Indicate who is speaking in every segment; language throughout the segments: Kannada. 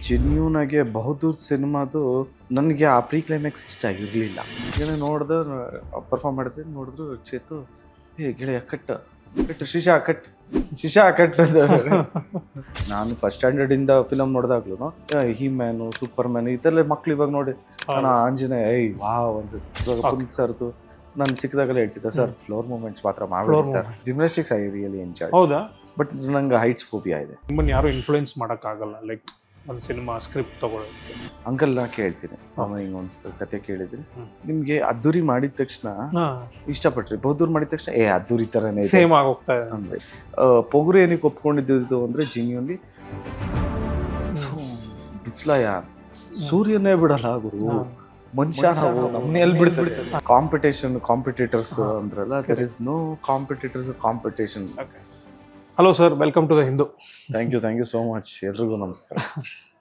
Speaker 1: ಜೆನ್ಯೂನ್ ಆಗಿ ಬಹುದೂರ್ ಸಿನಿಮಾದು ನನಗೆ ಆ ಪ್ರೀ ಕ್ಲೈಮ್ಯಾಕ್ಸ್ ಇಷ್ಟ ಆಗಿರಲಿಲ್ಲ. ಏನೋ ನೋಡ್ದೆ ಪರ್ಫಾರ್ಮ್ ಮಾಡಿದ್ರೆ ನೋಡಿದ್ರು ಚೇತು ಗೆಳೆಯ ಕಟ್ ಶಿಶಾ ಕಟ್ ಅಂತ. ನಾನು ಫಸ್ಟ್ ಸ್ಟ್ಯಾಂಡರ್ಡಿಂದ ಫಿಲಮ್ ನೋಡಿದಾಗ್ಲೂ ಹಿ ಮ್ಯಾನು ಸೂಪರ್ ಮ್ಯಾನು ಇದೆಲ್ಲ ಮಕ್ಳು ಇವಾಗ ನೋಡಿ ನಾನು ಆಂಜನೇಯ ವಾವ್ ಅನ್ಸುತ್ತೆ. ಇವಾಗ ಪುನೀತ್ ಸರ್ದು ನಾನು ಸಿಕ್ಕಿದಾಗಲೇ ಹೇಳ್ತಿದ್ದೆ ಸರ್ ಫ್ಲೋರ್ ಮೂಮೆಂಟ್ಸ್ ಮಾತ್ರ ಮಾಡ್ಬಿಡಿ sir. Gymnastics I really enjoy.
Speaker 2: ಹೌದಾ?
Speaker 1: ಬಟ್ ನಂಗೆ ಹೈಟ್ಸ್ ಫೋಬಿಯಾ ಇದೆ.
Speaker 2: ನಿಮ್ಮನ್ನು ಯಾರು ಇನ್ಫ್ಲೂಯೆನ್ಸ್ ಮಾಡೋಕ್ಕಾಗಲ್ಲ, ಲೈಕ್ ಒಂದು ಸಿನಿಮಾ ಸ್ಕ್ರಿಪ್ಟ್ ತಗೊಳ್ಳೋಕ್ಕೆ.
Speaker 1: ಅಂಕಲ್ನ ಕೇಳ್ತೀನಿ, ಹಿಂಗೆ ಒಂದು ಕತೆ ಕೇಳಿದ್ರಿ ನಿಮಗೆ ಅದ್ದೂರಿ ಮಾಡಿದ ತಕ್ಷಣ ಇಷ್ಟಪಟ್ರಿ, ಬಹುದೂರ್ ಮಾಡಿದ ತಕ್ಷಣ ಅದ್ದೂರಿ ಥರನೇ
Speaker 2: ಸೇಮ್ ಆಗೋಗ್ತಾ ಇದೆ
Speaker 1: ಅಂದರೆ ಪೊಗರು ಏನಕ್ಕೆ ಒಪ್ಕೊಂಡಿದ್ದು ಅಂದರೆ ಜಿನ್ಯೂನ್ಲಿ ಬಿಸ್ಲಯ ಸೂರ್ಯನೇ ಬಿಡಲ್ಲ ಗುರು, ಮನುಷ್ಯ ನಾವು ನಮ್ಮನ್ನ ಎಲ್ಲಿ ಬಿಡ್ತಾರೆ. ಕಾಂಪಿಟೇಟರ್ಸ್ ಅಂದ್ರಲ್ಲ, there is no competition.
Speaker 2: Hello sir, welcome to the Hindu.
Speaker 1: Thank you so much. ಎಲ್ರಿಗೂ ನಮಸ್ಕಾರ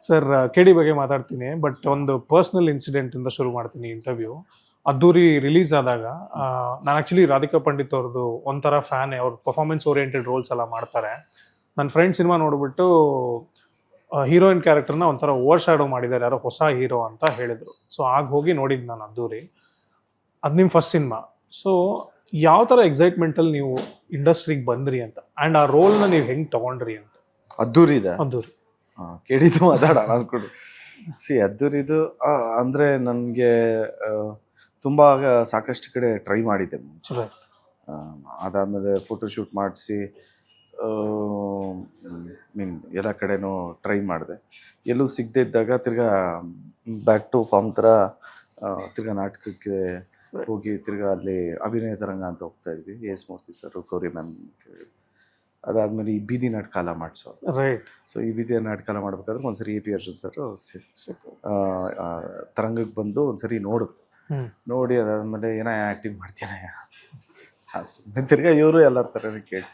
Speaker 2: ಸರ್. ಕೆಡಿ ಬಗ್ಗೆ ಮಾತಾಡ್ತೀನಿ, ಬಟ್ ಒಂದು ಪರ್ಸ್ನಲ್ ಇನ್ಸಿಡೆಂಟಿಂದ ಶುರು ಮಾಡ್ತೀನಿ ಇಂಟರ್ವ್ಯೂ. ಅದ್ದೂರಿ ರಿಲೀಸ್ ಆದಾಗ ನಾನು ಆ್ಯಕ್ಚುಲಿ ರಾಧಿಕಾ ಪಂಡಿತ್ ಅವ್ರದ್ದು ಒಂಥರ ಫ್ಯಾನ್. ಅವ್ರು ಪರ್ಫಾರ್ಮೆನ್ಸ್ ಓರಿಯೆಂಟೆಡ್ ರೋಲ್ಸ್ ಎಲ್ಲ ಮಾಡ್ತಾರೆ. ನನ್ನ ಫ್ರೆಂಡ್ ಸಿನಿಮಾ ನೋಡಿಬಿಟ್ಟು ಹೀರೋಯಿನ್ ಕ್ಯಾರೆಕ್ಟರ್ನ ಒಂಥರ ಓವರ್ ಶ್ಯಾಡೋ ಮಾಡಿದ್ದಾರೆ, ಯಾರೋ ಹೊಸ ಹೀರೋ ಅಂತ ಹೇಳಿದರು. ಸೊ ಆಗ ಹೋಗಿ ನೋಡಿದ್ದು ನಾನು ಅದ್ದೂರಿ. ಅದು ನಿಮ್ಮ ಫಸ್ಟ್ ಸಿನಿಮಾ. ಸೊ ಯಾವ ಥರ ಎಕ್ಸೈಟ್ಮೆಂಟಲ್ಲಿ ನೀವು ಇಂಡಸ್ಟ್ರಿಗೆ ಬಂದ್ರಿ ಅಂತ, ಆ್ಯಂಡ್ ಆ ರೋಲ್ನ ನೀವು ಹೆಂಗೆ ತೊಗೊಂಡ್ರಿ ಅಂತ?
Speaker 1: ಅದ್ದೂರಿ ಕೇಳಿದ್ದು ಮಾತಾಡೋಣ ಅನ್ಕೊಂಡು. ಅದ್ದೂರಿದು ಅಂದರೆ ನನಗೆ ತುಂಬ ಸಾಕಷ್ಟು ಕಡೆ ಟ್ರೈ ಮಾಡಿದ್ದೆ ಮುಂಚೆ. ಅದಾದಮೇಲೆ ಫೋಟೋಶೂಟ್ ಮಾಡಿಸಿ ಎಲ್ಲ ಕಡೆನೂ ಟ್ರೈ ಮಾಡಿದೆ. ಎಲ್ಲೂ ಸಿಗದೆ ಇದ್ದಾಗ ತಿರ್ಗಾ ಬ್ಯಾಕ್ ಟು ಫಾರ್ಮ್ ಥರ ತಿರ್ಗಾ ನಾಟಕಕ್ಕೆ ಹೋಗಿ ತಿರ್ಗಾ ಅಲ್ಲಿ ಅಭಿನಯ ತರಂಗ ಅಂತ ಹೋಗ್ತಾ ಇದ್ವಿ. ಎಸ್ ಮೂರ್ತಿ ಸರ್, ಗೌರಿ ಮ್ಯಾಮ್. ಅದಾದಮೇಲೆ ಈ ಬೀದಿ ನಾಟಕ ಎಲ್ಲ ಮಾಡಿಸೋರು.
Speaker 2: ರೈಟ್.
Speaker 1: ಸೊ ಈ ಬೀದಿ ನಾಟಕ ಎಲ್ಲ ಮಾಡ್ಬೇಕಾದ್ರೆ ಒಂದ್ಸರಿ AP ಅರ್ಜುನ್ ಸರ್ ತರಂಗಕ್ಕೆ ಬಂದು ಒಂದ್ಸರಿ ನೋಡಿದ್ರು. ನೋಡಿ ಅದಾದಮೇಲೆ ಏನೋ ಆ್ಯಕ್ಟಿಂಗ್ ಮಾಡ್ತೀನಿ ಸುಮ್ಮನೆ ತಿರ್ಗಾ ಇವರು ಎಲ್ಲರ ಥರನೇ ಕೇಳಿ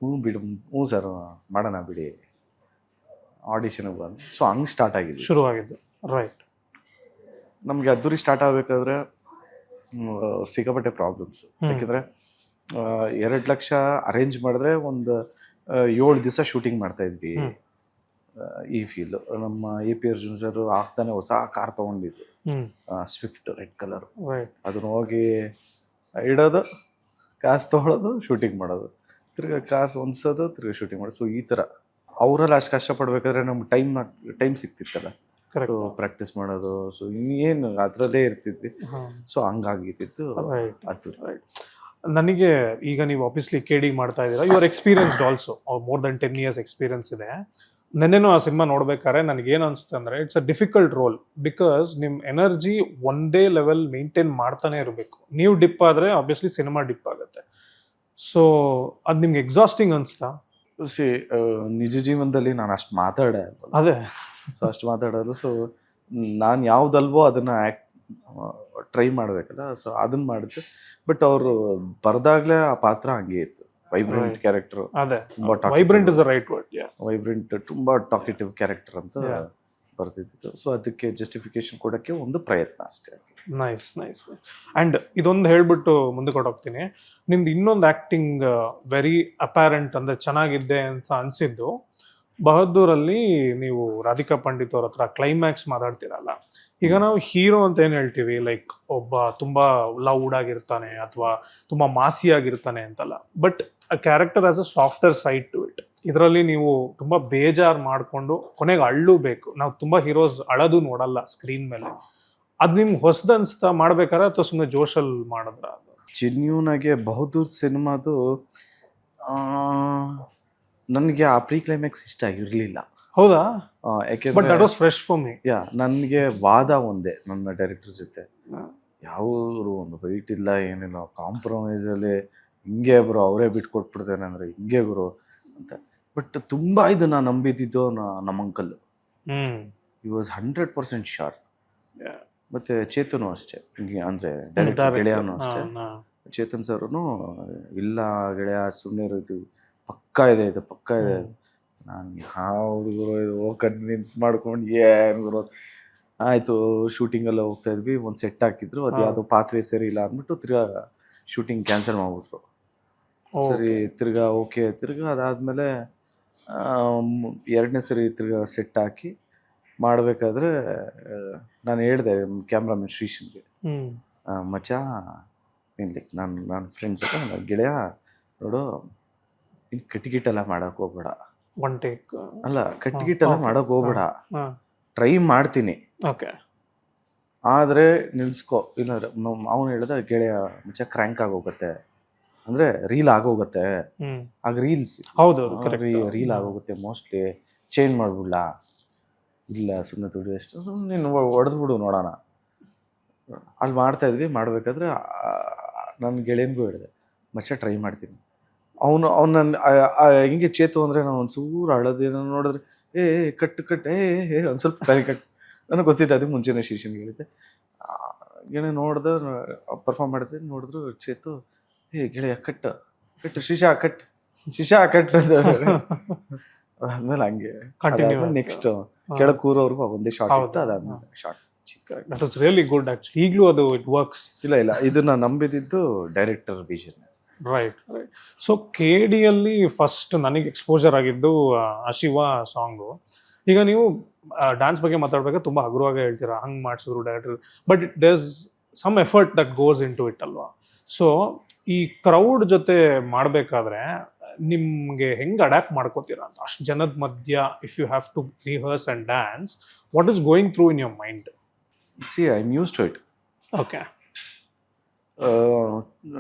Speaker 1: ಹ್ಞೂ ಸರ್ ಮಾಡೋಣ ಬಿಡಿ, ಆಡಿಷನ್ಗೆ ಬಂದು. ಸೊ ಹಂಗೆ ಸ್ಟಾರ್ಟ್ ಆಗಿದ್ದು,
Speaker 2: ಶುರುವಾಗಿದ್ದು. ರೈಟ್.
Speaker 1: ನಮಗೆ ಅದ್ದೂರಿ ಸ್ಟಾರ್ಟ್ ಆಗಬೇಕಾದ್ರೆ ಸಿಕ್ಕಾಪಟ್ಟೆ ಪ್ರಾಬ್ಲಮ್ಸ್. ಯಾಕೆಂದರೆ 2 ಲಕ್ಷ ಅರೇಂಜ್ ಮಾಡಿದ್ರೆ ಒಂದು 7 ದಿವಸ ಶೂಟಿಂಗ್ ಮಾಡ್ತಾ ಇದ್ವಿ. ಈ ಫೀಲ್ಡು ನಮ್ಮ AP ಅರ್ಜುನ್ ಸರ್ ಆಗ್ತಾನೆ ಹೊಸ ಕಾರ್ ತೊಗೊಂಡಿದ್ದು, ಸ್ವಿಫ್ಟ್ ರೆಡ್ ಕಲರ್. ಅದನ್ನ ಹೋಗಿ ಇಡೋದು, ಕಾಸು ತೊಗೊಳೋದು, ಶೂಟಿಂಗ್ ಮಾಡೋದು, ತಿರ್ಗಾ ಕಾಸು ಹೊಂದ್ಸೋದು, ತಿರ್ಗಾ ಶೂಟಿಂಗ್ ಮಾಡೋದು. ಸೊ ಈ ಥರ ಅವರೆಲ್ಲ ಅಷ್ಟು ಕಷ್ಟಪಡ್ಬೇಕಾದ್ರೆ ನಮ್ಗೆ ಟೈಮ್ ಸಿಗ್ತಿತ್ತಲ್ಲ, ಸೊ ಪ್ರಾಕ್ಟೀಸ್ ಮಾಡೋದು. ಸೊ ಇನ್ನೇನು ಅದರಲ್ಲೇ ಇರ್ತಿದ್ವಿ. ಸೊ ಹಂಗಾಗಿದ್ದು ಅದ್ದೂರಿ.
Speaker 2: ನನಗೆ ಈಗ ನೀವು ಆಬ್ವಿಯಸ್ಲಿ KD ಮಾಡ್ತಾ ಇದ್ದೀರಾ, you are experienced also, more than 10 years experience ಇದೆ. ನೆನ್ನೆನೂ ಆ ಸಿನಿಮಾ ನೋಡ್ಬೇಕಾದ್ರೆ ನನಗೇನು ಅನಿಸ್ತು ಅಂದರೆ it's a difficult role, because ನಿಮ್ಮ ಎನರ್ಜಿ ಒಂದೇ ಲೆವೆಲ್ ಮೇಂಟೈನ್ ಮಾಡ್ತಾನೆ ಇರಬೇಕು. ನೀವು ಡಿಪ್ ಆದರೆ ಆಬ್ವಿಯಸ್ಲಿ ಸಿನಿಮಾ ಡಿಪ್ ಆಗುತ್ತೆ. ಸೊ ಅದು ನಿಮ್ಗೆ ಎಕ್ಸಾಸ್ಟಿಂಗ್ ಅನಿಸ್ತಾ?
Speaker 1: ನಿಜ ಜೀವನದಲ್ಲಿ ನಾನು ಅಷ್ಟು
Speaker 2: ಅದೇ
Speaker 1: ಸೊ ಅಷ್ಟು ಮಾತಾಡೋದು. ಸೊ ನಾನು ಯಾವುದಲ್ವೋ ಅದನ್ನು ಟ್ರೈ ಮಾಡಬೇಕಲ್ಲ, ಸೊ ಅದನ್ನು ಮಾಡಿದೆ. ಬಟ್ ಅವರು ಬರೆದಾಗಲೇ ಆ ಪಾತ್ರ ಹಂಗೆ ಇತ್ತು. Vibrant character.
Speaker 2: ಅದೇ vibrant is the right word.
Speaker 1: Vibrant, ತುಂಬ ಟಾಕೆಟಿವ್ ಕ್ಯಾರೆಕ್ಟರ್ ಅಂತ ಬರ್ತಿತ್ತು. ಸೊ ಅದಕ್ಕೆ ಜಸ್ಟಿಫಿಕೇಶನ್ ಕೊಡೋಕ್ಕೆ ಒಂದು ಪ್ರಯತ್ನ ಅಷ್ಟೇ.
Speaker 2: ನೈಸ್. ಆ್ಯಂಡ್ ಇದೊಂದು ಹೇಳ್ಬಿಟ್ಟು ಮುಂದೆ ಕೊಟ್ಟೋಗ್ತೀನಿ. ನಿಮ್ದು ಇನ್ನೊಂದು ಆ್ಯಕ್ಟಿಂಗ್ ವೆರಿ ಅಪ್ಯಾರೆಂಟ್, ಅಂದರೆ ಚೆನ್ನಾಗಿದ್ದೆ ಅಂತ ಅನಿಸಿದ್ದು ಬಹದ್ದೂರಲ್ಲಿ. ನೀವು ರಾಧಿಕಾ ಪಂಡಿತ್ ಅವ್ರ ಹತ್ರ ಕ್ಲೈಮ್ಯಾಕ್ಸ್ ಮಾತಾಡ್ತೀರಲ್ಲ, ಈಗ ನಾವು ಹೀರೋ ಅಂತ ಏನು ಹೇಳ್ತೀವಿ, ಲೈಕ್ ಒಬ್ಬ ತುಂಬ ಲೌಡ್ ಆಗಿರ್ತಾನೆ ಅಥವಾ ತುಂಬ ಮಾಸಿ ಆಗಿರ್ತಾನೆ ಅಂತಲ್ಲ, but a character has a softer side to it. ಇದರಲ್ಲಿ ನೀವು ತುಂಬ ಬೇಜಾರು ಮಾಡಿಕೊಂಡು ಕೊನೆಗೆ ಅಳ್ಳು ಬೇಕು. ನಾವು ತುಂಬ ಹೀರೋಸ್ ಅಳೋದು ನೋಡಲ್ಲ ಸ್ಕ್ರೀನ್ ಮೇಲೆ. ಅದು ನಿಮ್ಗೆ ಹೊಸದು ಅನಿಸ್ತಾ ಮಾಡ್ಬೇಕಾರೆ ಅಥವಾ ಸುಮ್ಮನೆ ಜೋಶಲ್ಲಿ ಮಾಡಿದ್ರ? ಅದು
Speaker 1: ಜೆನ್ಯೂನ್ ಆಗಿ ಬಹುದೂರ್ ಸಿನಿಮಾದು ನನಗೆ ಆ ಪ್ರೀ ಕ್ಲೈಮ್ಯಾಕ್ಸ್ ಇಷ್ಟ ಆಗಿರಲಿಲ್ಲ.
Speaker 2: ಹೌದಾ?
Speaker 1: ಯಾಕೆಂದ್ರೆ
Speaker 2: but that was fresh for me.
Speaker 1: ನನಗೆ ವಾದ ಒಂದೇ ನನ್ನ ಡೈರೆಕ್ಟರ್ ಜೊತೆ, ಯಾವರು ಒಂದು ವೈಟ್ ಇಲ್ಲ ಏನಿಲ್ಲ, ಕಾಂಪ್ರಮೈಸಲ್ಲಿ ಹಿಂಗೆ ಬ್ರೋ ಅವರೇ ಬಿಟ್ಕೊಟ್ಬಿಡ್ತೇನೆ ಅಂದರೆ ಹಿಂಗೆ ಗುರು ಅಂತ. ಬಟ್ ತುಂಬ ಇದನ್ನು ನಂಬಿದ್ದು ನಮ್ಮ ಅಂಕಲ್. He was 100% sure. ಮತ್ತು ಚೇತನು ಅಷ್ಟೇ, ಅಂದರೆ ಡೈರೆಕ್ಟರ್ ಗೆಳೆಯನು ಅಷ್ಟೇ. ಚೇತನ್ ಸರೂ ಇಲ್ಲ ಗೆಳೆಯ ಸುಮ್ಮನೆ ಇರೋದು, ಪಕ್ಕ ಇದೆ. ನಾನು ಯಾವುದು ಗುರು ಇದು ಕನ್ವಿನ್ಸ್ ಮಾಡ್ಕೊಂಡು ಏನು ಗುರು ಆಯಿತು. ಶೂಟಿಂಗೆಲ್ಲ ಹೋಗ್ತಾ ಇದ್ವಿ, ಒಂದು ಸೆಟ್ ಹಾಕಿದ್ರು, ಅದು ಯಾವುದೋ ಪಾತ್ವೆ ಸರಿ ಇಲ್ಲ ಅಂದ್ಬಿಟ್ಟು ತಿರ್ಗಾ ಶೂಟಿಂಗ್ ಕ್ಯಾನ್ಸಲ್ ಮಾಡಿಬಿಟ್ರು. ಸರಿ ತಿರ್ಗಾ ತಿರ್ಗಾ ಅದಾದಮೇಲೆ 2ನೇ ಸರಿ ತಿರ್ಗಾ ಸೆಟ್ ಹಾಕಿ ಮಾಡಬೇಕಾದ್ರೆ ನಾನು ಹೇಳಿದೆ ಕ್ಯಾಮ್ರಾಮನ್ ಶ್ರೀಶನ್ಗೆ, ಮಚ್ಚ ಇಲ್ಲಿ ನನ್ನ ಫ್ರೆಂಡ್ಸ್ ಹತ್ರ ನನ್ನ ಗೆಳೆಯ ನೋಡು, ಇನ್ನು ಕಟ್ಗಿಟ್ಟೆಲ್ಲ ಮಾಡೋಕೆ ಹೋಗ್ಬೇಡ.
Speaker 2: ಒನ್ ಟೇಕ್
Speaker 1: ಅಲ್ಲ, ಕಟ್ಗಿಟ್ಟೆಲ್ಲ ಮಾಡೋಕೆ ಹೋಗ್ಬೇಡ, ಟ್ರೈ ಮಾಡ್ತೀನಿ,
Speaker 2: ಓಕೆ,
Speaker 1: ಆದರೆ ನಿಲ್ಸ್ಕೊ. ಇಲ್ಲ ಅವನು ಹೇಳ್ದ, ಗೆಳೆಯ ಮಚ್ಚ ಕ್ರ್ಯಾಂಕ್ ಆಗೋಗುತ್ತೆ, ಅಂದರೆ ರೀಲ್ ಆಗೋಗುತ್ತೆ, ಆಗ ರೀಲ್ಸ್
Speaker 2: ಹೌದು
Speaker 1: ರೀಲ್ ಆಗೋಗುತ್ತೆ, ಮೋಸ್ಟ್ಲಿ ಚೇಂಜ್ ಮಾಡ್ಬಿಡ್ಲಾ? ಇಲ್ಲ ಸುಮ್ಮನೆ ದುಡ್ಡು ಎಷ್ಟು, ನೀನು ಹೊಡೆದ್ಬಿಡು ನೋಡೋಣ. ಅಲ್ಲಿ ಮಾಡ್ತಾಯಿದ್ವಿ. ಮಾಡಬೇಕಾದ್ರೆ ನನ್ನ ಗೆಳೆಯನಿಗೂ ಹೇಳಿದೆ, ಮಚ್ಚ ಟ್ರೈ ಮಾಡ್ತೀನಿ. ಅವನು ನನ್ನ ಹಿಂಗೆ ಚೇತು ಅಂದರೆ ನಾವು ಒಂದು ಚೂರು ಅಳೋದೇನೋ ನೋಡಿದ್ರೆ ಏ ಕಟ್ ಒಂದು ಸ್ವಲ್ಪ ಕಟ್ ನನಗೆ ಗೊತ್ತಿತ್ತು. ಅದಕ್ಕೆ ಮುಂಚೆನೇ ಶ್ರೀಶನ್ಗೆ ಹೇಳಿದ್ದೆ. ಗೆಳೆಯ ನೋಡ್ದೆ, ಪರ್ಫಾರ್ಮ್ ಮಾಡ್ತಿದ್ದೆ, ನೋಡಿದ್ರು ಚೇತು, ಗೆಳೆಯ ಕಟ್ ಶಿಶಾ ಕಟ್ ಅಂತ ಆದ್ಮೇಲೆ ಹಂಗೆ ನೆಕ್ಸ್ಟ್ ಕೆಳಗೆ ಕೂರೋರ್ಗು ಒಂದೇ ಶಾರ್ಟ್ ಇತ್ತು, ಅದಾದ್ಮೇಲೆ ಶಾರ್ಟ್ ಚಿಕ್ಕ.
Speaker 2: That was really good actually. ಈಗಲೂ ಅದು ಇಟ್ ವರ್ಕ್ಸ್.
Speaker 1: ಇಲ್ಲ ಇದನ್ನ ನಂಬಿದ್ದು ಡೈರೆಕ್ಟರ್ ವಿಷನ್.
Speaker 2: ರೈಟ್. ಸೊ KDಯಲ್ಲಿ ಫಸ್ಟ್ ನನಗೆ ಎಕ್ಸ್ಪೋಜರ್ ಆಗಿದ್ದು ಅಶಿವ ಸಾಂಗು. ಈಗ ನೀವು ಡ್ಯಾನ್ಸ್ ಬಗ್ಗೆ ಮಾತಾಡ್ಬೇಕಾದ್ರೆ ತುಂಬ ಹಗುರವಾಗಿ ಹೇಳ್ತೀರಾ, ಹಂಗೆ ಮಾಡಿಸಿದ್ರು director, but there's some effort that goes into it ಅಲ್ವಾ? ಸೊ ಈ ಕ್ರೌಡ್ ಜೊತೆ ಮಾಡಬೇಕಾದ್ರೆ ನಿಮಗೆ ಹೆಂಗೆ ಅಡ್ಯಾಪ್ಟ್ ಮಾಡ್ಕೋತೀರಾ ಅಂತ? ಅಷ್ಟು ಜನದ ಮಧ್ಯ if you have to rehearse and dance, what is going through in your mind?
Speaker 1: I am used to it.
Speaker 2: Okay.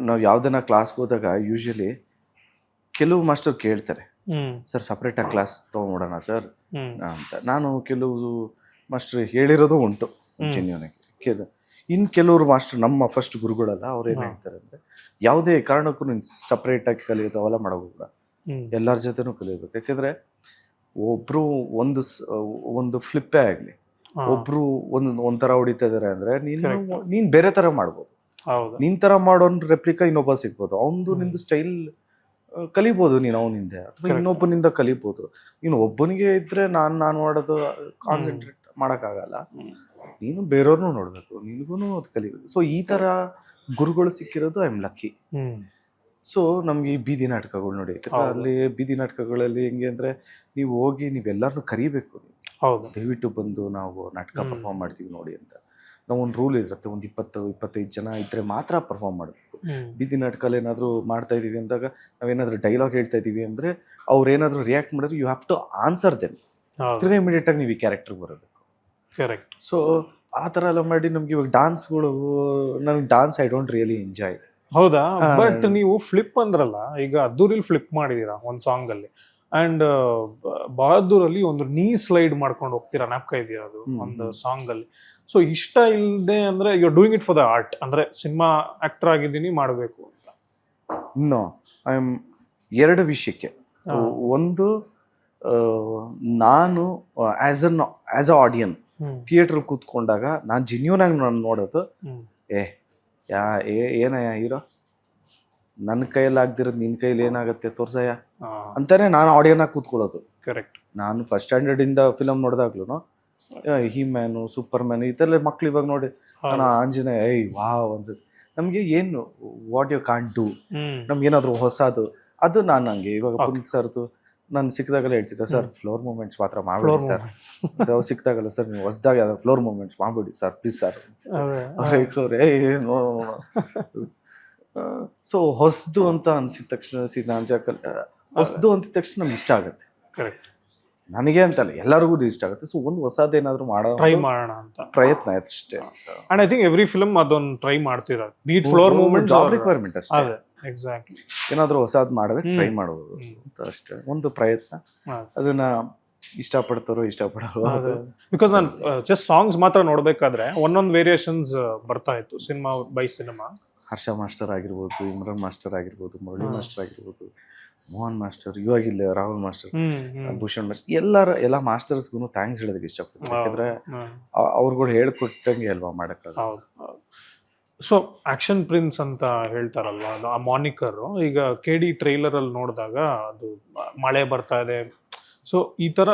Speaker 1: ನಾವು ಯಾವುದನ್ನ ಕ್ಲಾಸ್ಗೆ ಹೋದಾಗ ಯೂಶಲಿ ಕೆಲವು ಮಾಸ್ಟರ್ ಕೇಳ್ತಾರೆ, ಸರ್ ಸಪ್ರೇಟಾಗಿ ಕ್ಲಾಸ್ ತೊಗೊಂಬಿಡೋಣ ಸರ್ ಅಂತ. ನಾನು ಕೆಲವು ಮಾಸ್ಟರ್ ಹೇಳಿರೋದು ಉಂಟು ಜೆನ್ಯೂನಾಗಿ. ಇನ್ನು ಕೆಲವರು ಮಾಸ್ಟರ್ ನಮ್ಮ ಫಸ್ಟ್ ಗುರುಗಳೆಲ್ಲ ಅವ್ರು ಏನು ಹೇಳ್ತಾರೆ ಅಂದರೆ, ಯಾವುದೇ ಕಾರಣಕ್ಕೂ ನೀನು ಸಪ್ರೇಟಾಗಿ ಕಲಿಯೋದು ಅವೆಲ್ಲ ಮಾಡೋದಿಲ್ಲ, ಎಲ್ಲರ ಜೊತೆನೂ ಕಲಿಯಬೇಕು. ಯಾಕೆಂದರೆ ಒಬ್ಬರು ಒಂದು ಫ್ಲಿಪ್ಪೇ ಆಗಲಿ, ಒಬ್ಬರು ಒಂಥರ ಹೊಡಿತಾ ಇದ್ದಾರೆ ಅಂದರೆ ನೀನು ಬೇರೆ ಥರ ಮಾಡ್ಬೋದು. ನಿನ್ ಥರ ಮಾಡೋನ್ ರೆಪ್ಲಿಕಾ ಇನ್ನೊಬ್ಬ ಸಿಗ್ಬೋದು, ಅವನದು ನಿಂದು ಸ್ಟೈಲ್ ಕಲಿಬೋದು ನೀನು ಅವನಿಂದ, ಅಥವಾ ಇನ್ನೊಬ್ಬನಿಂದ ಕಲಿಬೋದು. ನೀನು ಒಬ್ಬನಿಗೆ ಇದ್ರೆ ನಾನು ಮಾಡೋದು ಕಾನ್ಸಂಟ್ರೇಟ್ ಮಾಡೋಕ್ಕಾಗಲ್ಲ, ನೀನು ಬೇರೆಯವ್ರನ್ನೂ ನೋಡಬೇಕು, ನಿನಗೂ ಅದು ಕಲಿಬೇಕು. ಸೊ ಈ ಥರ ಗುರುಗಳು ಸಿಕ್ಕಿರೋದು ಐ ಆಮ್ ಲಕ್ಕಿ. ಸೊ ನಮ್ಗೆ ಈ ಬೀದಿ ನಾಟಕಗಳು ನೋಡಿ, ಅಲ್ಲಿ ಬೀದಿ ನಾಟಕಗಳಲ್ಲಿ ಹೆಂಗೆ ಅಂದರೆ, ನೀವು ಹೋಗಿ ನೀವೆಲ್ಲರನ್ನೂ ಕರಿಬೇಕು, ದಯವಿಟ್ಟು ಬಂದು ನಾವು ನಾಟಕ ಪರ್ಫಾರ್ಮ್ ಮಾಡ್ತೀವಿ ನೋಡಿ ಅಂತ. ನಾವು ಒಂದು ರೂಲ್ ಇರುತ್ತೆ, ಒಂದು 20-25 ಜನ ಇದ್ದರೆ ಮಾತ್ರ ಪರ್ಫಾರ್ಮ್ ಮಾಡಬೇಕು. ಬೀದಿ ನಾಟಕಲ್ಲಿ ಏನಾದರೂ ಮಾಡ್ತಾ ಇದ್ದೀವಿ ಅಂದಾಗ, ನಾವೇನಾದರೂ ಡೈಲಾಗ್ ಹೇಳ್ತಾ ಇದ್ದೀವಿ ಅಂದರೆ, ಅವ್ರು ಏನಾದರೂ ರಿಯಾಕ್ಟ್ ಮಾಡಿದ್ರೆ you have to answer them. ತಿರ್ಗಾ ಇಮಿಡಿಯೇಟಾಗಿ ನೀವು ಈ ಕ್ಯಾರೆಕ್ಟರ್ಗೆ ಬರಬೇಕು.
Speaker 2: ಕರೆಕ್ಟ್.
Speaker 1: ಸೊ ಆ ಥರ ಎಲ್ಲ ಮಾಡಿ ನಮ್ಗೆ ಇವಾಗ ಡಾನ್ಸ್ಗಳು, ನನಗೆ dance I don't really enjoy.
Speaker 2: ಹೌದಾ? ಬಟ್ ನೀವು ಫ್ಲಿಪ್ ಅಂದ್ರಲ್ಲ, ಈಗ ಅದ್ದೂರಿಲಿ ಫ್ಲಿಪ್ ಮಾಡಿದೀರಾ ಒಂದು ಸಾಂಗಲ್ಲಿ, ಆ್ಯಂಡ್ ಬಹದ್ದೂರಲ್ಲಿ ಒಂದು ನೀ ಸ್ಲೈಡ್ ಮಾಡ್ಕೊಂಡು ಹೋಗ್ತೀರಾ, ಜ್ಞಾಪಕ ಇದೆಯಾ ಅದು ಒಂದು ಸಾಂಗಲ್ಲಿ? ಸೊ ಇಷ್ಟ ಇಲ್ಲದೆ ಅಂದರೆ you are doing it for the art, ಅಂದರೆ ಸಿನಿಮಾ ಆ್ಯಕ್ಟರ್ ಆಗಿದ್ದೀನಿ ಮಾಡಬೇಕು ಅಂತ?
Speaker 1: ನೋ, ಐ ಆಮ್ ಎರಡು ವಿಷಯಕ್ಕೆ. ಒಂದು, ನಾನು ಆ್ಯಸ್ ಅ ಆಡಿಯನ್ ಥಿಯೇಟ್ರಲ್ಲಿ ಕೂತ್ಕೊಂಡಾಗ ನಾನು ಜೆನ್ಯೂನ್ ಆಗಿ ನಾನು ನೋಡೋದು, ಏನಯ್ಯ ಹೀರೋ, ನನ್ನ ಕೈಯಲ್ಲಿ ಆಗ್ದಿರೋದು ನಿನ್ನ ಕೈಯಲ್ಲಿ ಏನಾಗುತ್ತೆ ತೋರ್ಸಯ್ಯ ಅಂತಾನೆ ನಾನು ಆಡಿಯನ್ನಾಗಿ ಕೂತ್ಕೊಳ್ಳೋದು.
Speaker 2: ಕರೆಕ್ಟ್.
Speaker 1: ನಾನು ಫಸ್ಟ್ ಸ್ಟ್ಯಾಂಡರ್ಡಿಂದ ಫಿಲಮ್ ನೋಡಿದಾಗ್ಲೂ ಹಿ ಮ್ಯಾನು, ಸೂಪರ್ ಮ್ಯಾನು ಈ ಥರ ಮಕ್ಳು ಇವಾಗ ನೋಡಿ, ನಾನು ಆಂಜನೇಯ ವಾವ್ ಅನ್ಸುತ್ತೆ. ನಮಗೆ ಏನು ವಾಟ್ ಯು ಕಾಂಟ್ ಡೂ, ನಮ್ಗೇನಾದ್ರು ಹೊಸದು ಅದು ನಾನು ಹಂಗೆ. ಇವಾಗ ಪುನೀತ್ ಸರ್ದು ನಾನು ಸಿಕ್ಕಿದಾಗಲೇ ಹೇಳ್ತಿದ್ದೆ, ಸರ್ ಫ್ಲೋರ್ ಮೂಮೆಂಟ್ಸ್ ಮಾತ್ರ ಮಾಡ್ಬಿಡಿ ಸರ್. ಅವ್ರು ಸಿಕ್ಕಿದಾಗಲ್ಲ, ಸರ್ ನೀವು ಹೊಸದಾಗ ಯಾವ್ದು ಫ್ಲೋರ್ ಮೂಮೆಂಟ್ಸ್ ಮಾಡ್ಬಿಡಿ ಸರ್ ಪ್ಲೀಸ್ ಸರ್. ಸೊ ಹೊಸದು ಅಂತ ಅನ್ಸಿದ ತಕ್ಷಣ ಹೊಸದು ಅಂತಿದ ತಕ್ಷಣ ನಮ್ಗೆ ಇಷ್ಟ ಆಗುತ್ತೆ.
Speaker 2: ಕರೆಕ್ಟ್.
Speaker 1: ನನಗೆ ಅಂತಲ್ಲ, ಎಲ್ಲರಿಗೂ ಇಷ್ಟ ಆಗುತ್ತೆ. ಸೊ ಒಂದು ಹೊಸದೇನಾದ್ರು
Speaker 2: ಟ್ರೈ ಮಾಡೋಣ ಅಂತ
Speaker 1: ಪ್ರಯತ್ನ ಅಷ್ಟೇ.
Speaker 2: And I think every film ಅದೊಂದು ಟ್ರೈ ಮಾಡ್ತಿರೋದು, beat floor movement
Speaker 1: job requirement ಅಷ್ಟೇ.
Speaker 2: ಎಕ್ಸಾಕ್ಟ್ಲಿ.
Speaker 1: ಏನಾದ್ರು ಹೊಸದ್ ಮಾಡಿದ್ರೆ ಟ್ರೈ ಮಾಡೋದು ಅಂತ ಅಷ್ಟೇ, ಒಂದು ಪ್ರಯತ್ನ. ಅದನ್ನ ಇಷ್ಟಪಡ್ತಾರೋ ಇಷ್ಟಪಡೋರು.
Speaker 2: ಬಿಕಾಸ್ ನಾನು ಜಸ್ಟ್ ಸಾಂಗ್ಸ್ ಮಾತ್ರ ನೋಡ್ಬೇಕಾದ್ರೆ ಒಂದೊಂದು ವೇರಿಯೇಷನ್ಸ್ ಬರ್ತಾ ಇತ್ತು cinema by cinema.
Speaker 1: Harsha master ಆಗಿರ್ಬೋದು, ಇಮ್ರಾನ್ ಮಾಸ್ಟರ್ ಆಗಿರ್ಬೋದು, ಮುರಳಿ ಮಾಸ್ಟರ್ ಆಗಿರ್ಬೋದು, ಮೋಹನ್ ಮಾಸ್ಟರ್, ಇವಾಗಿಲ್ಲ ರಾಹುಲ್ ಮಾಸ್ಟರ್, ಭೂಷಣ್ ಮಾಸ್ಟರ್, ಎಲ್ಲ ಮಾಸ್ಟರ್ಸ್ಗೂ ಥ್ಯಾಂಕ್ಸ್ ಹೇಳೋದಕ್ಕೆ ಇಷ್ಟಪಡ್ತೀನಿ. ಯಾಕಂದ್ರೆ ಅವ್ರುಗಳು ಹೇಳ್ಕೊಟ್ಟಂಗೆ ಅಲ್ವಾ ಮಾಡೋಕ್ಕಾಗ.
Speaker 2: ಸೊ ಆಕ್ಷನ್ ಪ್ರಿನ್ಸ್ ಅಂತ ಹೇಳ್ತಾರಲ್ವಾ, ಅದು ಆ ಮಾನಿಕರು. ಈಗ KD ಟ್ರೈಲರಲ್ಲಿ ನೋಡಿದಾಗ ಅದು ಮಳೆ ಬರ್ತಾ ಇದೆ, ಸೊ ಈ ಥರ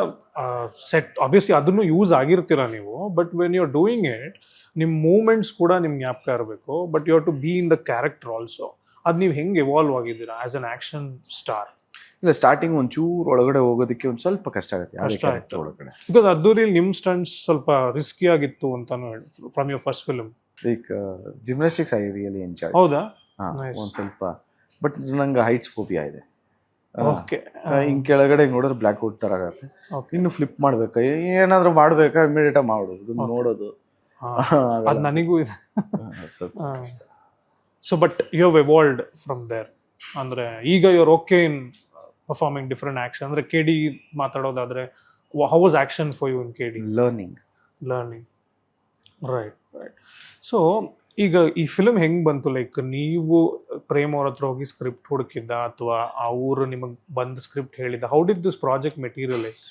Speaker 2: ಸೆಟ್ ಆಬ್ವಿಯಸ್ಲಿ ಅದನ್ನು ಯೂಸ್ ಆಗಿರ್ತೀರ ನೀವು. But when you are doing it, ನಿಮ್ಮ ಮೂಮೆಂಟ್ಸ್ ಕೂಡ ನಿಮ್ಗೆ ಜ್ಞಾಪಕ ಇರಬೇಕು, but you have to be in the character also. ಅದು ನೀವು ಹೆಂಗೆ ಎವಾಲ್ವ್ ಆಗಿದ್ದೀರಾ ಆಸ್ ಅನ್ ಆಕ್ಷನ್ ಸ್ಟಾರ್?
Speaker 1: ಇಲ್ಲ ಸ್ಟಾರ್ಟಿಂಗ್ ಒಂಚೂರು ಒಳಗಡೆ ಹೋಗೋದಕ್ಕೆ ಒಂದು ಸ್ವಲ್ಪ ಕಷ್ಟ ಆಗುತ್ತೆ ಯಾವುದೇ
Speaker 2: ಕಷ್ಟ
Speaker 1: ಕ್ಯಾರೆಕ್ಟರ್
Speaker 2: ಆಗುತ್ತೆ.
Speaker 1: ಒಳಗಡೆ.
Speaker 2: ಬಿಕಾಸ್ ಅದ್ದೂರಿಲಿ ನಿಮ್ಮ ಸ್ಟಂಟ್ಸ್ ಸ್ವಲ್ಪ ರಿಸ್ಕಿ ಆಗಿತ್ತು ಅಂತಾನು ಹೇಳಿ from your first film.
Speaker 1: Like gymnastics I really enjoy.
Speaker 2: ಹೌದಾ? Nice.
Speaker 1: ಒಂದು ಸ್ವಲ್ಪ ಬಟ್ ನಂಗೆ ಹೈಟ್ಸ್ ಫೋಬಿಯಾ ಇದೆ.
Speaker 2: ಓಕೆ.
Speaker 1: ಹಿಂಗೆ ಕೆಳಗಡೆ ಹಿಂಗೆ ನೋಡಿದ್ರೆ ಬ್ಲ್ಯಾಕ್ ಔಟ್ ಥರ ಆಗುತ್ತೆ. ಇನ್ನು ಫ್ಲಿಪ್ ಮಾಡ್ಬೇಕಾ ಏನಾದರೂ ಮಾಡ್ಬೇಕಾ ಇಮಿಡಿಯೇಟಾಗಿ ಮಾಡೋದು ನೋಡೋದು
Speaker 2: ಅದು ನನಗೂ ಇದೆ.
Speaker 1: ಸ್ವಲ್ಪ ಕಷ್ಟ.
Speaker 2: So but you have evolved from there. ಅಂದ್ರೆ ಈಗ you are okay in performing different action. ಅಂದ್ರೆ ಕೆಡಿ ಮಾತಾಡೋದಾದ್ರೆ how was action for you in KD?
Speaker 1: Learning.
Speaker 2: Right. So ಈಗ ಈ ಫಿಲ್ಮ್ ಹೆಂಗ್ ಬಂತು? ಲೈಕ್ ನೀವು ಪ್ರೇಮ್ ಅವ್ರ ಹತ್ರ ಹೋಗಿ ಸ್ಕ್ರಿಪ್ಟ್ ಹುಡುಕಿದ್ದ ಅಥವಾ ಅವರು ನಿಮಗೆ ಬಂದು ಸ್ಕ್ರಿಪ್ಟ್ ಹೇಳಿದ್ದ? How did this project materialise?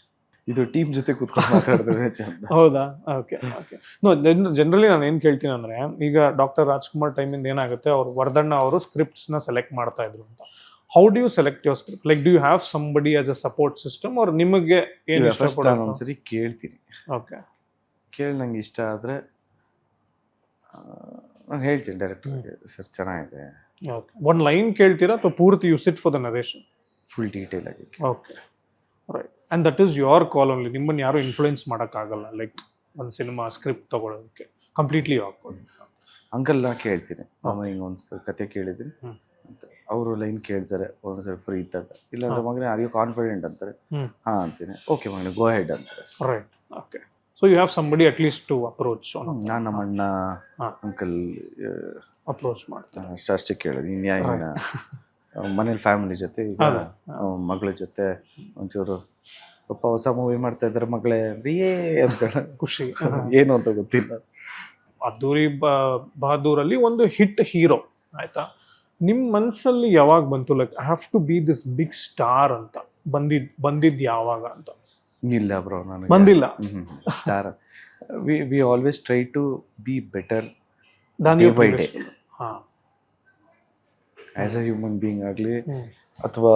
Speaker 1: ಇದು ಟೀಮ್ ಜೊತೆ ಕೂತ್ಕೊಂಡು ಮಾತಾಡಿದ್ರೆ ಚಂದ.
Speaker 2: ಹೌದಾ? ಓಕೆ. ಜನರಲಿ ನಾನು ಏನು ಕೇಳ್ತೀನಿ ಅಂದ್ರೆ, ಈಗ ಡಾಕ್ಟರ್ ರಾಜ್ಕುಮಾರ್ ಟೈಮಿಂದ ಏನಾಗುತ್ತೆ, ಅವ್ರು ವರ್ಧಣ್ಣ ಅವರು ಸ್ಕ್ರಿಪ್ಟ್ಸ್ನ ಸೆಲೆಕ್ಟ್ ಮಾಡ್ತಾ ಇದ್ರು ಅಂತ. How do you select your script? Like do you have somebody as a support system or ನಿಮಗೆ ಏನು ಇಷ್ಟ?
Speaker 1: ನಾನು ಒಂದ್ಸರಿ ಕೇಳ್ತೀನಿ.
Speaker 2: ಓಕೆ.
Speaker 1: ಕೇಳಿ ನಂಗೆ ಇಷ್ಟ ಆದರೆ ನಾನು ಹೇಳ್ತೀನಿ ಡೈರೆಕ್ಟರ್ಗೆ, ಸರ್ ಚೆನ್ನಾಗಿದೆ.
Speaker 2: ಓಕೆ. ಒಂದು ಲೈನ್ ಕೇಳ್ತೀರಾ ಅಥವಾ ಪೂರ್ತಿ you sit for the narration?
Speaker 1: Full detail ಆಗಿ.
Speaker 2: Okay. Right. And that is your call only. ನಿಮ್ಮನ್ನು ಯಾರು ಇನ್ಫ್ಲೂಯೆನ್ಸ್ ಮಾಡೋಕ್ಕಾಗಲ್ಲ. ಲೈಕ್ ಒಂದು ಸಿನಿಮಾ ಸ್ಕ್ರಿಪ್ಟ್ ತಗೊಳ್ಳೋದಕ್ಕೆ ಕಂಪ್ಲೀಟ್ಲಿ ಯೋರ್ ಕಾಲ್.
Speaker 1: ಅಂಕಲ್ನ ಕೇಳ್ತೀನಿ, ಅಮ್ಮ ಹಿಂಗೆ ಒಂದು ಕತೆ ಕೇಳಿದ್ದೀನಿ ಅಂತ. ಅವರು ಲೈನ್ ಕೇಳ್ತಾರೆ ಒಂದ್ಸರಿ ಫ್ರೀ ಇದ್ದಾಗ. ಇಲ್ಲಾಂದ್ರೆ ಮಗನೇ ಆರ್ ಯು ಕಾನ್ಫಿಡೆಂಟ್ ಅಂತಾರೆ. ಹಾಂ ಅಂತೀನಿ. ಓಕೆ ಮಗನೇ ಗೋ ಹೆಡ್ ಅಂತಾರೆ.
Speaker 2: Right. Okay. So you have somebody at least to approach.
Speaker 1: ನಾನು ನಮ್ಮ ಅಣ್ಣ ಅಂಕಲ್
Speaker 2: ಅಪ್ರೋಚ್ ಮಾಡ್ತೀನಿ
Speaker 1: ಅಷ್ಟೇ ಕೇಳೋದು. ಇನ್ಯಾಯಿನ ಮನೇಲಿ ಫ್ಯಾಮಿಲಿ ಜೊತೆ ಈಗ ಮಗಳ ಜೊತೆ ಒಂಚೂರು ಪಪ್ಪ ಹೊಸ ಮೂವಿ ಮಾಡ್ತಾ ಇದ್ದಾರೆ ಮಗಳೇ ರೀಯೇ ಅಂತ
Speaker 2: ಖುಷಿ.
Speaker 1: ಏನು ಅಂತ ಗೊತ್ತಿಲ್ಲ.
Speaker 2: ಅದ್ದೂರಿ ಬಹದ್ದೂರಲ್ಲಿ ಒಂದು ಹಿಟ್ ಹೀರೋ ಆಯ್ತಾ, ನಿಮ್ಮ ಮನಸ್ಸಲ್ಲಿ ಯಾವಾಗ ಬಂತು like I have to be this big star ಅಂತ? ಬಂದಿದ್ದು ಯಾವಾಗ ಅಂತ?
Speaker 1: ಇಲ್ಲ ಬ್ರೋ, ನನಗೆ
Speaker 2: ಬಂದಿಲ್ಲ.
Speaker 1: Star we always try to be better
Speaker 2: by day
Speaker 1: as a human being ಆಗಲಿ ಅಥವಾ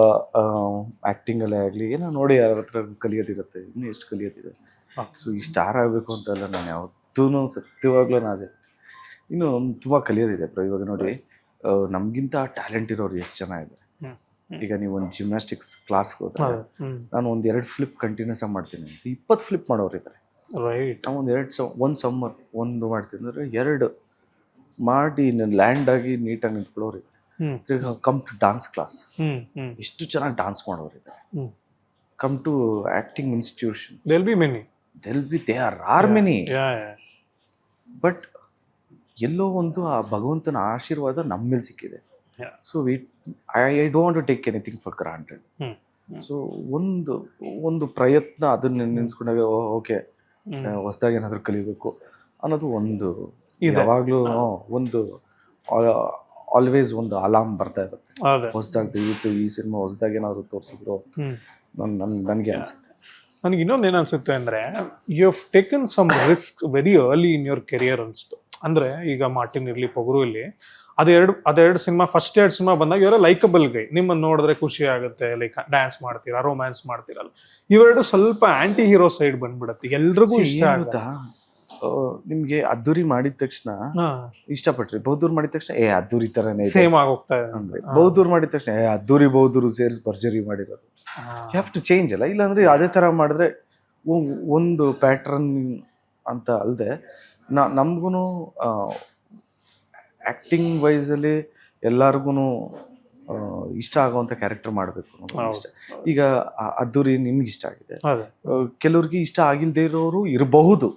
Speaker 1: ಆ್ಯಕ್ಟಿಂಗಲ್ಲೇ ಆಗಲಿ ಏನೋ ನೋಡಿ ಯಾರ ಹತ್ರ ಕಲಿಯೋದಿರುತ್ತೆ, ಇನ್ನೂ ಎಷ್ಟು ಕಲಿಯೋದಿದೆ. ಸೊ ಈ ಸ್ಟಾರ್ ಆಗಬೇಕು ಅಂತಲ್ಲ ನಾನು ಯಾವತ್ತೂ ಸತ್ಯವಾಗ್ಲೂ ಆಸೆ. ಇನ್ನು ತುಂಬ ಕಲಿಯೋದಿದೆ ಬ್ರೋ. ಇವಾಗ ನೋಡಿ ನಮಗಿಂತ ಟ್ಯಾಲೆಂಟ್ ಇರೋರು ಎಷ್ಟು ಜನ ಇದ್ದಾರೆ. ಈಗ ನೀವು ಒಂದು ಜಿಮ್ನಾಸ್ಟಿಕ್ಸ್ ಕ್ಲಾಸ್ಗೆ ಹೋದ್ರೆ ನಾನು ಒಂದು 2 ಫ್ಲಿಪ್ ಕಂಟಿನ್ಯೂಸ್ ಆಗಿ ಮಾಡ್ತೀನಿ, 20 ಫ್ಲಿಪ್ ಮಾಡೋರು ಇದ್ದಾರೆ.
Speaker 2: ರೈಟ್.
Speaker 1: ನಾವು ಒಂದು ಸಮ್ಮರ್ ಒಂದು ಮಾಡ್ತೀನಿ ಅಂದರೆ 2 ಮಾಡಿ ಲ್ಯಾಂಡ್ ಆಗಿ ನೀಟಾಗಿ ನಿಂತ್ಕೊಳ್ಳೋರು ಇದ್ದಾರೆ. ಕಮ್ ಟು ಡಾನ್ಸ್ ಕ್ಲಾಸ್, ಎಷ್ಟು ಚೆನ್ನಾಗಿ ಡಾನ್ಸ್ ಮಾಡೋರು ಇದ್ದಾರೆ. Come to acting institution, they are many. But ಎಲ್ಲೋ ಒಂದು ಆ ಭಗವಂತನ ಆಶೀರ್ವಾದ ನಮ್ಮ ಮೇಲೆ ಸಿಕ್ಕಿದೆ. So I don't want to take anything for granted. So ಒಂದು ಪ್ರಯತ್ನ ಅದನ್ನ ನೆನೆಸ್ಕೊಂಡಾಗ ಓಕೆ ಹೊಸದಾಗಿ ಏನಾದರೂ ಕಲಿಬೇಕು ಅನ್ನೋದು ಒಂದು ಯಾವಾಗಲೂ ಒಂದು ಆಲ್ವೇಸ್ ಒಂದು ಅಲಾರ್ಮ್ ಬರ್ತಾ ಇರುತ್ತೆ. ಹೊಸದಾಗಿ ದಯವಿಟ್ಟು ಈ ಸಿನಿಮಾ ಹೊಸದಾಗಿ ಏನಾದ್ರು ತೋರಿಸಿದ್ರು ನನಗೆ ಅನಿಸುತ್ತೆ.
Speaker 2: ನನಗೆ ಇನ್ನೊಂದು ಏನು ಅನ್ಸುತ್ತೆ ಅಂದರೆ, you have taken some risk very early in your career ಅನಿಸ್ತು. ಅಂದರೆ ಈಗ ಮಾರ್ಟಿನ್ ಇರಲಿ ಪೊಗರು ಇರಲಿ, ಅದೆರಡು ಸಿನಿಮಾ, ಫಸ್ಟ್ 2 ಸಿನಿಮಾ ಬಂದಾಗ ಇವರ ಲೈಕಬಲ್ ಗೈ, ನಿಮ್ಮನ್ನು ನೋಡಿದ್ರೆ ಖುಷಿ ಆಗುತ್ತೆ, ಲೈಕ್ ಡ್ಯಾನ್ಸ್ ಮಾಡ್ತೀರಾ, ರೊಮ್ಯಾನ್ಸ್ ಮಾಡ್ತೀರಲ್ಲ. ಇವೆರಡು ಸ್ವಲ್ಪ ಆಂಟಿ ಹೀರೋ ಸೈಡ್ ಬಂದ್ಬಿಡುತ್ತೆ, ಎಲ್ರಿಗೂ ಇಷ್ಟ ಆಗುತ್ತಾ.
Speaker 1: ನಿಮ್ಗೆ ಅದ್ದೂರಿ ಮಾಡಿದ ತಕ್ಷಣ ಇಷ್ಟಪಟ್ರಿ, ಬೌದ್ದೂರ್ ಮಾಡಿದ ತಕ್ಷಣ ಅದ್ದೂರಿ ತರನೇ
Speaker 2: ಸೇಮ್ ಆಗೋಗ್ತಾ
Speaker 1: ಅಂದ್ರೆ, ಬೌದ್ದೂರ್ ಮಾಡಿದ ತಕ್ಷಣ ಅದ್ದೂರಿ ಬೌದ್ದೂರು ಸೇರಿಸಿ ಭರ್ಜರಿ ಮಾಡಿರೋದು. ಯು ಹ್ಯಾವ್ ಟು ಚೇಂಜ್ ಅಲ್ಲ. ಇಲ್ಲಾಂದ್ರೆ ಅದೇ ತರ ಮಾಡಿದ್ರೆ ಒಂದು ಪ್ಯಾಟ್ರನ್ ಅಂತ ಅಲ್ಲದೆ ನಮ್ಗೂ ಆ್ಯಕ್ಟಿಂಗ್ ವೈಸಲ್ಲಿ ಎಲ್ಲರಿಗೂ ಇಷ್ಟ ಆಗುವಂಥ ಕ್ಯಾರೆಕ್ಟರ್ ಮಾಡಬೇಕು. ಈಗ ಅದ್ದೂರಿ ನಿಮ್ಗೆ ಇಷ್ಟ ಆಗಿದೆ, ಕೆಲವ್ರಿಗೆ ಇಷ್ಟ ಆಗಿಲ್ಲದೆ ಇರೋರು ಇರಬಹುದು.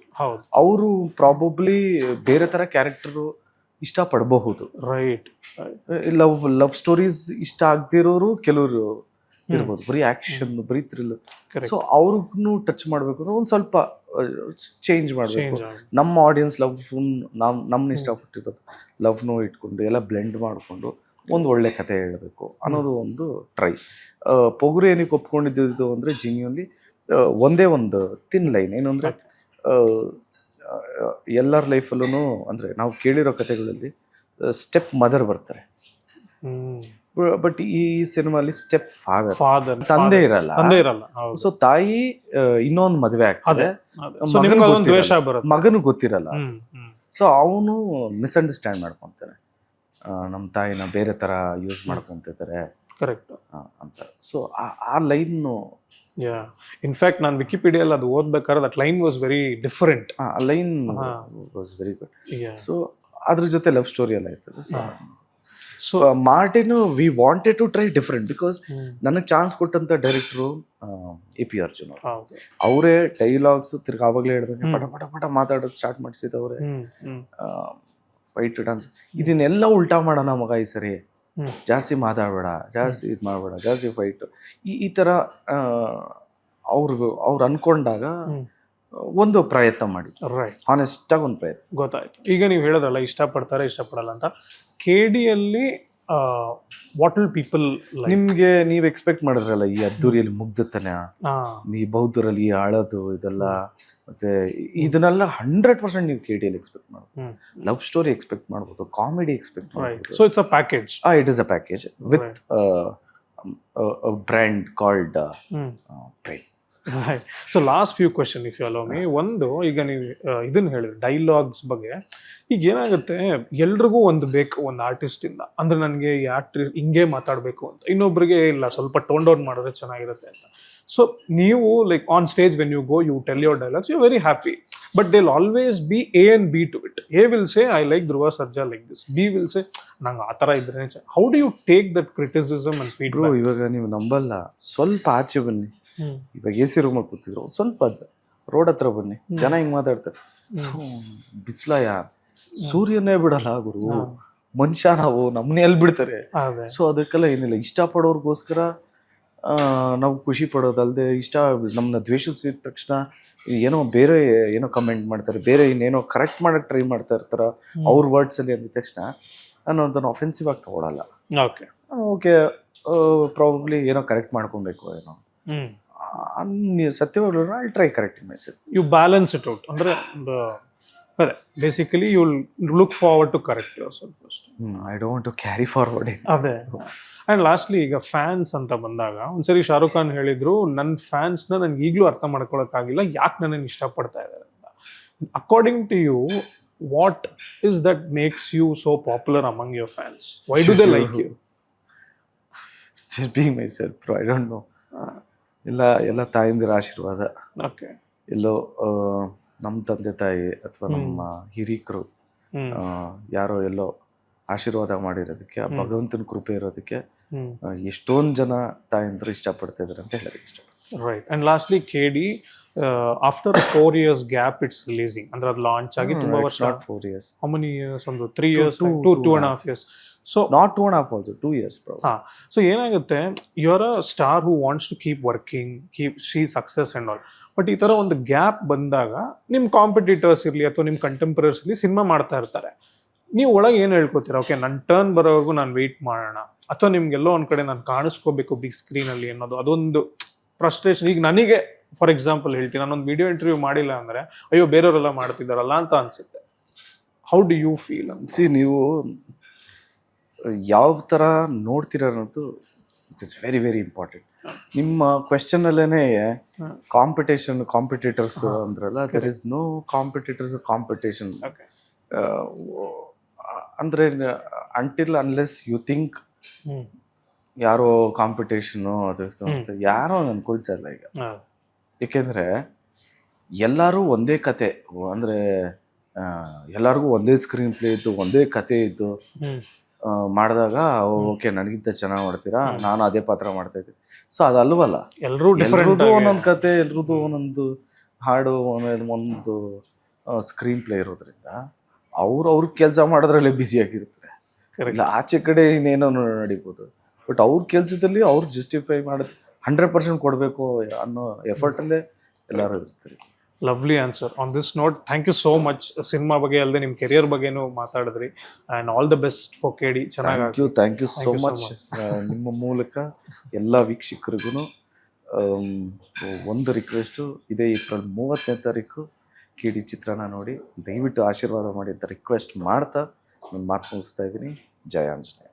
Speaker 1: ಅವರು ಪ್ರಾಬಬ್ಲಿ ಬೇರೆ ಥರ ಕ್ಯಾರೆಕ್ಟರು ಇಷ್ಟಪಡಬಹುದು.
Speaker 2: ರೈಟ್.
Speaker 1: ಲವ್ ಸ್ಟೋರೀಸ್ ಇಷ್ಟ ಆಗದಿರೋರು ಕೆಲವರು ಇರ್ಬೋದು, ಬರೀ ಆ್ಯಕ್ಷನ್, ಬರೀ ಥ್ರಿಲ್. ಸೊ ಅವ್ರಿಗೂ ಟಚ್ ಮಾಡಬೇಕು, ಒಂದು ಸ್ವಲ್ಪ ಚೇಂಜ್ ಮಾಡಬೇಕು. ನಮ್ಮ ಆಡಿಯನ್ಸ್ ನಮ್ಮನ್ನ ಇಷ್ಟಪಟ್ಟಿರೋದು ಲವ್ನೂ ಇಟ್ಕೊಂಡು ಎಲ್ಲ ಬ್ಲೆಂಡ್ ಮಾಡಿಕೊಂಡು ಒಂದು ಒಳ್ಳೆ ಕತೆ ಹೇಳಬೇಕು ಅನ್ನೋದು ಒಂದು ಟ್ರೈ. ಪೊಗರು ಏನಕ್ಕೆ ಒಪ್ಕೊಂಡಿದ್ದು ಅಂದರೆ ಜಿನ್ಯೂನ್ಲಿ ಒಂದೇ ಒಂದು ತಿನ್ ಲೈನ್ ಏನು ಅಂದರೆ, ಎಲ್ಲರ ಲೈಫಲ್ಲೂ ಅಂದರೆ ನಾವು ಕೇಳಿರೋ ಕತೆಗಳಲ್ಲಿ ಸ್ಟೆಪ್ ಮದರ್ ಬರ್ತಾರೆ, ಬಟ್ ಈ ಸಿನಿಮಾಲಿ ಸ್ಟೆಪ್ ಫಾದರ್ ತಂದೆ ಇರಲ್ಲ. ಸೊ ತಾಯಿ ಇನ್ನೊಂದು ಮದುವೆ ಆಗ್ತದೆ, ಮಗನು ಗೊತ್ತಿರಲ್ಲ. ಸೊ ಅವನು ಮಿಸ್ಅಂಡರ್ಸ್ಟ್ಯಾಂಡ್ ಮಾಡ್ಕೊಂತಾನೆ, ನಮ್ಮ ತಾಯಿನ ಬೇರೆ ತರ ಯೂಸ್ ಮಾಡ್ಕೊಂತಿದ್ದಾರೆ
Speaker 2: ಕರೆಕ್ಟ್.
Speaker 1: ಅಂತ. ಸೊ ಆ ಲೈನು,
Speaker 2: ಯಾ, ಇನ್ಫ್ಯಾಕ್ಟ್ ನಾನು ವಿಕಿಪೀಡಿಯಲ್ಲಿ ಅದು ಓದ್ಬೇಕಾದ್ರೆ that line was very different.
Speaker 1: ಆ line was very good. So ಅದ್ರ ಜೊತೆ ಲವ್ ಸ್ಟೋರಿ ಎಲ್ಲ ಇರ್ತದೆ. So Martin we wanted to try different because ನನಗೆ ಚಾನ್ಸ್ ಕೊಟ್ಟಂತ ಡೈರೆಕ್ಟ್ರು AP ಅರ್ಜುನ್ ಅವರು. ಅವರೇ ಡೈಲಾಗ್ಸ್ ತಿರ್ಗಿ ಆವಾಗಲೇ ಹೇಳಿದಂಗೆ ಪಟ ಪಟ ಪಟ ಮಾತಾಡೋದು ಸ್ಟಾರ್ಟ್ ಮಾಡಿಸಿದವ್ರೆ. ಫೈಟ್ ಡಾನ್ಸ್ ಇದನ್ನೆಲ್ಲ ಉಲ್ಟಾ ಮಾಡೋಣ ಮಗ ಈ ಸರಿ, ಜಾಸ್ತಿ ಮಾತಾಡಬೇಡ, ಜಾಸ್ತಿ ಇದು ಮಾಡಬೇಡ, ಜಾಸ್ತಿ ಫೈಟ್, ಈ ಥರ ಅವ್ರು ಅನ್ಕೊಂಡಾಗ ಒಂದು ಪ್ರಯತ್ನ ಮಾಡಿ,
Speaker 2: ರೈಟ್,
Speaker 1: ಹಾನೆಸ್ಟ್ ಆಗಿ ಒಂದು ಪ್ರಯತ್ನ.
Speaker 2: ಗೊತ್ತಾಯ್ತು. ಈಗ ನೀವು ಹೇಳೋದಲ್ಲ ಇಷ್ಟಪಡ್ತಾರೆ ಇಷ್ಟಪಡಲ್ಲ ಅಂತ. KD ವಾಟ್ ವಿಲ್ ಪೀಪಲ್
Speaker 1: ನಿಮ್ಗೆ ನೀವು ಎಕ್ಸ್ಪೆಕ್ಟ್ ಮಾಡಿದ್ರಲ್ಲ ಈ ಅದ್ದೂರಿಯಲ್ಲಿ ಮುಗ್ದತನ, ಈ ಬೌದ್ಧರಲ್ಲಿ ಅಳೋದು ಇದೆಲ್ಲ, ಮತ್ತೆ ಇದನ್ನೆಲ್ಲ 100% ನೀವು KDಯಲ್ಲಿ ಎಕ್ಸ್ಪೆಕ್ಟ್ ಮಾಡ್ಬೋದು. ಲವ್ ಸ್ಟೋರಿ ಎಕ್ಸ್ಪೆಕ್ಟ್ ಮಾಡ್ಬೋದು, ಕಾಮಿಡಿ ಎಕ್ಸ್ಪೆಕ್ಟ್ ಮಾಡ್ಬೋದು.
Speaker 2: So it's a package.
Speaker 1: It is a package with brand called prime.
Speaker 2: So last few question if you allow me. ಒಂದು, ಈಗ ನೀವು ಇದನ್ನ ಹೇಳಿದ್ರಿ ಡೈಲಾಗ್ಸ್ ಬಗ್ಗೆ. ಈಗ ಏನಾಗುತ್ತೆ, ಎಲ್ರಿಗೂ ಒಂದು ಬೇಕು ಒಂದು ಆರ್ಟಿಸ್ಟ್ ಇಂದ, ಅಂದ್ರೆ ನನಗೆ ಈ ಆರ್ಟಿಸ್ಟ್ ಹಿಂಗೆ ಮಾತಾಡಬೇಕು ಅಂತ, ಇನ್ನೊಬ್ರಿಗೆ ಇಲ್ಲ ಸ್ವಲ್ಪ ಟೋನ್ ಡೌನ್ ಮಾಡಿದ್ರೆ ಚೆನ್ನಾಗಿರುತ್ತೆ ಅಂತ. ಸೊ ನೀವು like on stage when you go you tell your dialogues, you very happy, but they will always be A and B to it. A will say I like Dhruva Sarja like this, B will say ನಂಗೆ ಆ ಥರ ಇದ್ರೆ. How do you take that criticism and feedback?
Speaker 1: ಇವಾಗ ನೀವು ನಂಬಲ್ಲ, ಸ್ವಲ್ಪ ಆಚೆ ಬನ್ನಿ, ಇವಾಗ AC ರೂಮಲ್ಲಿ ಕೂತಿದ್ರು, ಸ್ವಲ್ಪ ರೋಡ್ ಹತ್ರ ಬನ್ನಿ, ಜನ ಹಿಂಗ್ ಮಾತಾಡ್ತಾರೆ, ಬಿಸ್ಲಯ ಸೂರ್ಯನೇ ಬಿಡಲ್ಲ ಗುರು, ಮನುಷ್ಯ ನಾವು, ನಮ್ಮನೆ ಎಲ್ಲಿ ಬಿಡ್ತಾರೆ. ಸೊ ಅದಕ್ಕೆಲ್ಲ ಏನಿಲ್ಲ, ಇಷ್ಟಪಡೋರ್ಗೋಸ್ಕರ ನಾವು ಖುಷಿ ಪಡೋದಲ್ದೆ, ನಮ್ಮನ್ನ ದ್ವೇಷಿಸಿದ ತಕ್ಷಣ ಏನೋ ಬೇರೆ ಏನೋ ಕಮೆಂಟ್ ಮಾಡ್ತಾರೆ, ಬೇರೆ ಇನ್ನೇನೋ ಕರೆಕ್ಟ್ ಮಾಡಕ್ ಟ್ರೈ ಮಾಡ್ತಾ ಇರ್ತಾರ ಅವ್ರ ವರ್ಡ್ಸ್ ಅಲ್ಲಿ ಅಂದಿದ ತಕ್ಷಣ ನಾನು ಅದನ್ನು ಅಫೆನ್ಸಿವ್ ಆಗಿ ತಗೊಳಲ್ಲ. ಓಕೆ, ಪ್ರಾಬಬ್ಲಿ ಏನೋ ಕರೆಕ್ಟ್ ಮಾಡ್ಕೊಬೇಕು, ಏನೋ ಸತ್ಯವಾಗ್ಲೂ I try correcting myself.
Speaker 2: You balance it out, ಅಂದ್ರೆ ಅದೇ basically you look forward to correct yourself first.
Speaker 1: I don't want to carry forward.
Speaker 2: ಅದೇ. ಆ್ಯಂಡ್ ಲಾಸ್ಟ್ಲಿ ಈಗ ಫ್ಯಾನ್ಸ್ ಅಂತ ಬಂದಾಗ, ಒಂದ್ಸರಿ ಶಾರುಖ್ ಖಾನ್ ಹೇಳಿದ್ರು, ನನ್ನ ಫ್ಯಾನ್ಸ್ನ ನನಗೆ ಈಗಲೂ ಅರ್ಥ ಮಾಡ್ಕೊಳಕ್ಕಾಗಿಲ್ಲ, ಯಾಕೆ ನನ್ನನ್ನು ಇಷ್ಟಪಡ್ತಾ ಇದ್ದಾರೆ ಅಂತ. According to you, what is that makes you so popular among your fans? Why do they like you?
Speaker 1: Just being myself bro, I don't know. ಎಲ್ಲ ತಾಯಿಂದಿರ ಆಶೀರ್ವಾದ.
Speaker 2: ಓಕೆ.
Speaker 1: ಎಲ್ಲೋ ನಮ್ಮ ತಂದೆ ತಾಯಿ ಅಥವಾ ನಮ್ಮ ಹಿರೀಕರು ಯಾರೋ ಎಲ್ಲೋ ಆಶೀರ್ವಾದ ಮಾಡಿರೋದಕ್ಕೆ, ಆ ಭಗವಂತನ ಕೃಪೆ ಇರೋದಕ್ಕೆ ಎಷ್ಟೊಂದು ಜನ ತಾಯಂದ್ರು ಇಷ್ಟಪಡ್ತಾ ಇದಾರೆ ಅಂತ ಹೇಳೋದಕ್ಕೆ ಇಷ್ಟ.
Speaker 2: Right. And lastly KD after 4 years gap it's releasing, ಅಂದ್ರೆ ಅದು ಲಾಂಚ್ ಆಗಿ ತುಂಬಾ ವರ್ಷ.
Speaker 1: 4 years.
Speaker 2: How many years? ಒಂದು 3 years, 2.5 years. So
Speaker 1: not 2.5 also 2 years bro.
Speaker 2: So ಏನಾಗುತ್ತೆ, you are a star who wants to keep working, keep she success and all. But ಈ ಥರ ಒಂದು ಗ್ಯಾಪ್ ಬಂದಾಗ ನಿಮ್ಮ ಕಾಂಪಿಟೇಟರ್ಸ್ ಇರಲಿ ಅಥವಾ ನಿಮ್ಮ ಕಂಟೆಂಪರರೀಸ್ ಇರಲಿ ಸಿನಿಮಾ ಮಾಡ್ತಾ ಇರ್ತಾರೆ, ನೀವು ಒಳಗೆ ಏನು ಹೇಳ್ಕೊತೀರಾ? ಓಕೆ, ನನ್ನ ಟರ್ನ್ ಬರೋವರೆಗೂ ನಾನು ವೆಯ್ಟ್ ಮಾಡೋಣ, ಅಥವಾ ನಿಮ್ಗೆಲ್ಲೋ ಒಂದು ಕಡೆ ನಾನು ಕಾಣಿಸ್ಕೋಬೇಕು ಬಿಗ್ ಸ್ಕ್ರೀನಲ್ಲಿ ಅನ್ನೋದು ಅದೊಂದು ಫ್ರಸ್ಟ್ರೇಷನ್. ಈಗ ನನಗೆ ಫಾರ್ ಎಕ್ಸಾಂಪಲ್ ಹೇಳ್ತೀನಿ, ನಾನೊಂದು ವಿಡಿಯೋ ಇಂಟರ್ವ್ಯೂ ಮಾಡಿಲ್ಲ ಅಂದರೆ ಅಯ್ಯೋ ಬೇರೆಯವರೆಲ್ಲ ಮಾಡ್ತಿದ್ದಾರಲ್ಲ ಅಂತ ಅನ್ಸುತ್ತೆ. How do you feel?
Speaker 1: See, ನೀವು ಯಾವ ಥರ ನೋಡ್ತೀರ ಅನ್ನೋದು it is very very important. ನಿಮ್ಮ ಕ್ವೆಶ್ಚನ್ ಅಲ್ಲೇನೆ ಕಾಂಪಿಟೇಟರ್ಸ್ ಅಂದ್ರಲ್ಲ, there is no competitors competition. ಅಂದ್ರೆ ಅಂಟಿಲ್ ಅನ್ಲೆಸ್ ಯು ಥಿಂಕ್ ಯಾರೋ ಕಾಂಪಿಟೇಷನು ಅದು ಅಂತ ಯಾರೋ ಅನ್ಕೊಳ್ತಾ ಇಲ್ಲ ಈಗ. ಏಕೆಂದ್ರೆ ಎಲ್ಲರೂ ಒಂದೇ ಕತೆ, ಅಂದ್ರೆ ಎಲ್ಲರಿಗೂ ಒಂದೇ ಸ್ಕ್ರೀನ್ ಪ್ಲೇ ಇದ್ದು ಒಂದೇ ಕತೆ ಇದ್ದು ಮಾಡಿದಾಗ ಓಕೆ ನನಗಿಂತ ಚೆನ್ನಾಗಿ ಮಾಡ್ತೀರಾ, ನಾನು ಅದೇ ಪಾತ್ರ ಮಾಡ್ತಾ ಇದ್ದೆ. ಸೊ ಅದಲ್ವಲ್ಲ, ಎಲ್ರದ್ದು ಒಂದೊಂದು ಕತೆ, ಎಲ್ರದ್ದು ಒಂದೊಂದು ಹಾಡು, ಒಂದು ಸ್ಕ್ರೀನ್ ಪ್ಲೇ ಇರೋದ್ರಿಂದ ಅವ್ರ ಕೆಲಸ ಮಾಡೋದ್ರಲ್ಲೇ ಬ್ಯುಸಿ ಆಗಿರ್ತಾರೆ. ಇಲ್ಲ ಆಚೆ ಕಡೆ ಇನ್ನೇನೋ ನಡೀಬೋದು, ಬಟ್ ಅವ್ರ ಕೆಲಸದಲ್ಲಿ ಅವ್ರು ಜಸ್ಟಿಫೈ ಮಾಡೋದು 100% ಕೊಡಬೇಕು ಅನ್ನೋ ಎಫರ್ಟಲ್ಲೇ ಎಲ್ಲರೂ ಇರ್ತಾರೆ.
Speaker 2: Lovely answer. On this note, thank you so much. Cinema ಬಗ್ಗೆ ಅಲ್ಲದೆ ನಿಮ್ಮ ಕೆರಿಯರ್ ಬಗ್ಗೆನೂ ಮಾತಾಡಿದ್ರಿ. And all the best for KD. ಚೆನ್ನಾಗಿ
Speaker 1: ಥ್ಯಾಂಕ್ ಯು ಸೋ ಮಚ್. ನಿಮ್ಮ ಮೂಲಕ ಎಲ್ಲ ವೀಕ್ಷಕರಿಗೂ ಒಂದು ರಿಕ್ವೆಸ್ಟು, ಇದೇ ಏಪ್ರಿಲ್ 30ನೇ ತಾರೀಕು KD ಚಿತ್ರನ ನೋಡಿ ದಯವಿಟ್ಟು ಆಶೀರ್ವಾದ ಮಾಡಿ ಅಂತ ರಿಕ್ವೆಸ್ಟ್ ಮಾಡ್ತಾ ನನ್ನ ಮಾತು ಮುಗಿಸ್ತಾ ಇದ್ದೀನಿ. ಜಯ ಆಂಜನೇಯ.